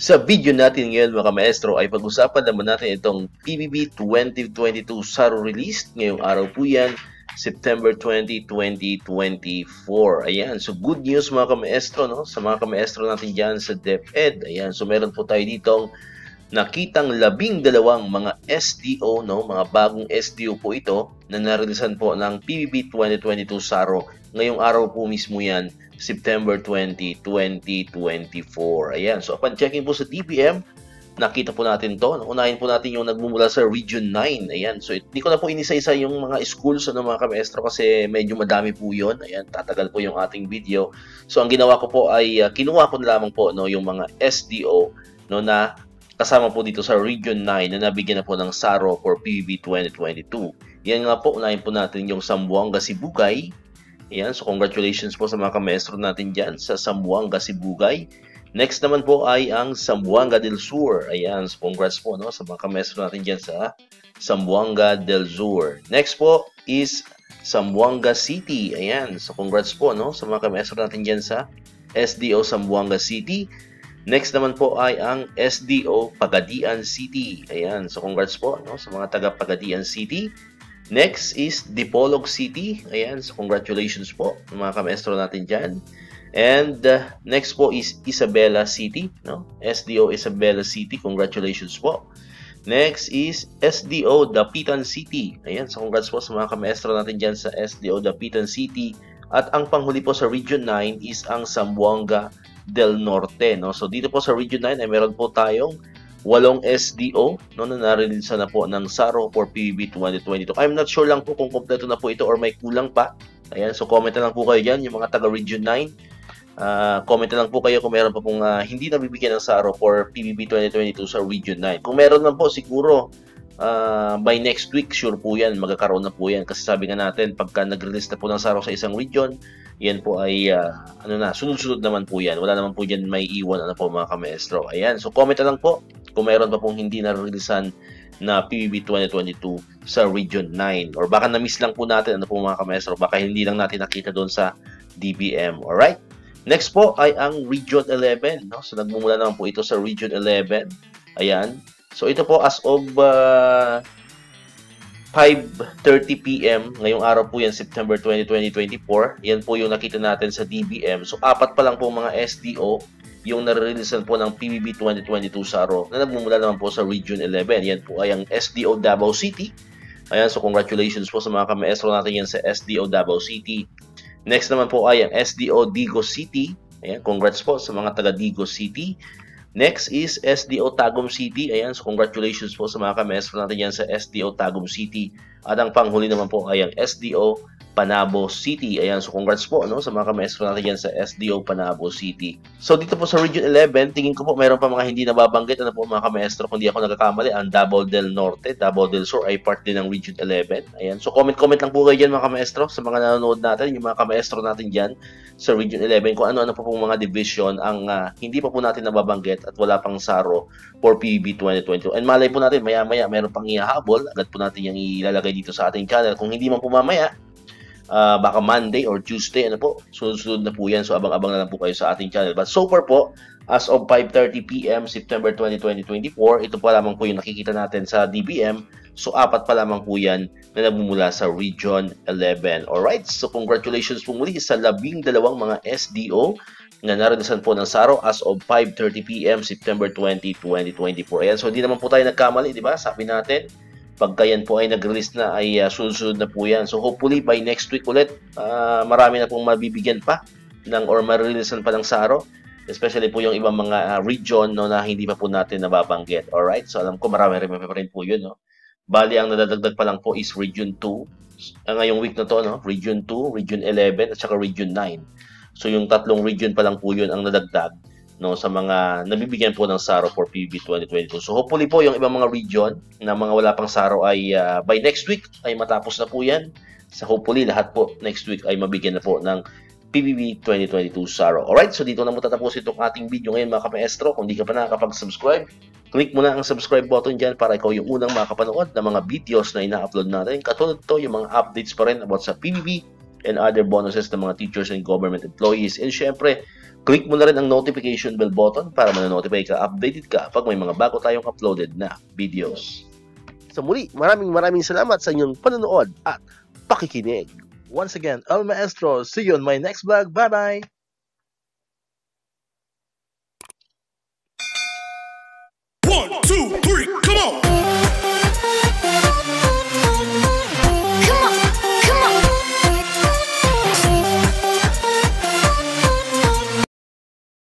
Sa video natin ngayon mga maestro ay pag-usapan naman natin itong PBB 2022 SARO release. Ngayong araw po yan, September 20, 2024. Ayan, so good news mga kamaestro, no? Sa mga kamaestro natin dyan sa DepEd. Ayan, so meron po tayo ditong nakitang 12 mga SDO, no? Mga bagong SDO po ito na narilisan po ng PBB 2022 SARO. Ngayong araw po mismo yan, September 20, 2024. Ayan. So, upon checking po sa DBM, nakita po natin to. Unahin po natin yung nagmumula sa Region 9. Ayan. So, hindi ko na po inisa-isa yung mga schools ano, mga kamaestro kasi medyo madami po yun. Ayan. Tatagal po yung ating video. So, ang ginawa ko po ay kinuha ko na lamang po no, yung mga SDO no, na kasama po dito sa Region 9 na nabigyan na po ng SARO for PBB 2022. Yan nga po. Unahin po natin yung Zamboanga Sibugay. Ayan, so congratulations po sa mga kamaestro natin dyan sa Zamboanga Sibugay. Next naman po ay ang Zamboanga del Sur. Ayan, so congrats po no, sa mga kamaestro natin dyan sa Zamboanga del Sur. Next po is Zamboanga City. Ayan, so congrats po no, sa mga kamaestro natin dyan sa SDO Zamboanga City. Next naman po ay ang SDO Pagadian City. Ayan, so congrats po no, sa mga taga Pagadian City. Next is Dipolog City. Ayan, so congratulations po mga kamaestro natin dyan. And next po is Isabela City, no? SDO Isabela City, congratulations po. Next is SDO Dapitan City. Ayan, so congrats po sa mga kamaestro natin dyan sa SDO Dapitan City. At ang panghuli po sa Region 9 is ang Zamboanga del Norte, no? So dito po sa Region 9 ay meron po tayong 8 SDO no, na narilisa na po ng SARO for PBB 2022. I'm not sure lang po kung kompleto na po ito or may kulang pa. Ayan, so comment na lang po kayo dyan, yung mga taga Region 9. Comment na lang po kayo kung meron pa pong hindi nabibigyan ng SARO for PBB 2022 sa Region 9. Kung meron lang po, siguro by next week, sure po yan, magkakaroon na po yan. Kasi sabi nga natin, pagka nag-release na po ng SARO sa isang region, yan po ay sunod-sunod naman po yan. Wala naman po dyan may iwan po mga kamaestro. Ayan, so comment na lang po kung meron pa pong hindi na-releasean na PBB 2022 sa Region 9. Or baka na-miss lang po natin po mga kamaestro. Baka hindi lang natin nakita doon sa DBM. Alright? Next po ay ang Region 11. No? So nagmumula naman po ito sa Region 11. Ayan. So ito po as of 5:30 PM, ngayong araw po yan, September 20, 2024. Yan po yung nakita natin sa DBM. So, 4 pa lang po mga SDO yung nare-releasean po ng PBB 2022 SARO na nagmumula naman po sa Region 11. Yan po ay ang SDO Davao City. Ayan, so congratulations po sa mga kamaestro natin yan sa SDO Davao City. Next naman po ay ang SDO Digos City. Ayan, congrats po sa mga taga Digos City. Next is SDO Tagum City. Ayan, so congratulations po sa mga kamaestro natin yan sa SDO Tagum City. At ang panghuli naman po ay ang SDO Panabo City. Ayan, so congrats po no, sa mga kamaestro natin yan sa SDO Panabo City. So dito po sa Region 11, tingin ko po mayroon pa mga hindi nababanggit po mga kamaestro, kung di ako nagkakamali, ang Davao del Norte, Davao del Sur ay part din ng Region 11. Ayan, so comment lang po kayo dyan mga kamaestro sa mga nanonood natin, yung mga kamaestro natin dyan sa Region 11, kung ano-ano po pong mga division ang hindi pa po natin nababanggit at wala pang SARO for PBB 2022. And malay po natin, maya-maya mayroon pang ihahabol, agad po natin yung ilalagay dito sa ating channel. Kung hindi man po mamaya, baka Monday or Tuesday, sunod-sunod na po yan. So, abang-abang na lang po kayo sa ating channel. But so far po, as of 5:30 PM, September 20, 2024, ito pa lamang po yung nakikita natin sa DBM. So, 4 pa lamang po yan na nagmumula sa Region 11. Alright, so congratulations po muli sa 12 mga SDO na naranasan po ng SARO as of 5:30 PM, September 20, 2024. Ayan, so hindi naman po tayo nagkamali, di ba? Sabi natin, pagka yan po ay nag-release na ay sunod-sunod na po yan. So hopefully by next week ulit, marami na pong mabibigyan pa or ma-releasean pa ng SARO. Especially po yung ibang mga region no, na hindi pa po natin nababanggit. Alright? So alam ko marami rin po yun. No? Bali, ang nadadagdag pa lang po is Region 2. Ngayong week na to, no? Region 2, Region 11, at saka Region 9. So yung 3 region pa lang po yun ang nadagdag no, sa mga nabibigyan po ng SARO for PBB 2022. So hopefully po yung ibang mga region na mga wala pang SARO ay by next week ay matapos na po yan. So hopefully lahat po next week ay mabigyan na po ng PBB 2022 SARO. Alright, so dito na mo tatapos itong ating video ngayon mga kamaestro. Kung di ka pa nakakapag-subscribe, click mo na ang subscribe button dyan para ikaw yung unang makapanood ng mga videos na ina-upload natin. Katulad to, yung mga updates pa rin about sa PBB and other bonuses ng mga teachers and government employees. And syempre, click mo na rin ang notification bell button para ma-notify ka, updated ka pag may mga bago tayong uploaded na videos. Sa muli, maraming salamat sa inyong panonood at pakikinig. Once again, El Maestro. See you on my next vlog. Bye-bye!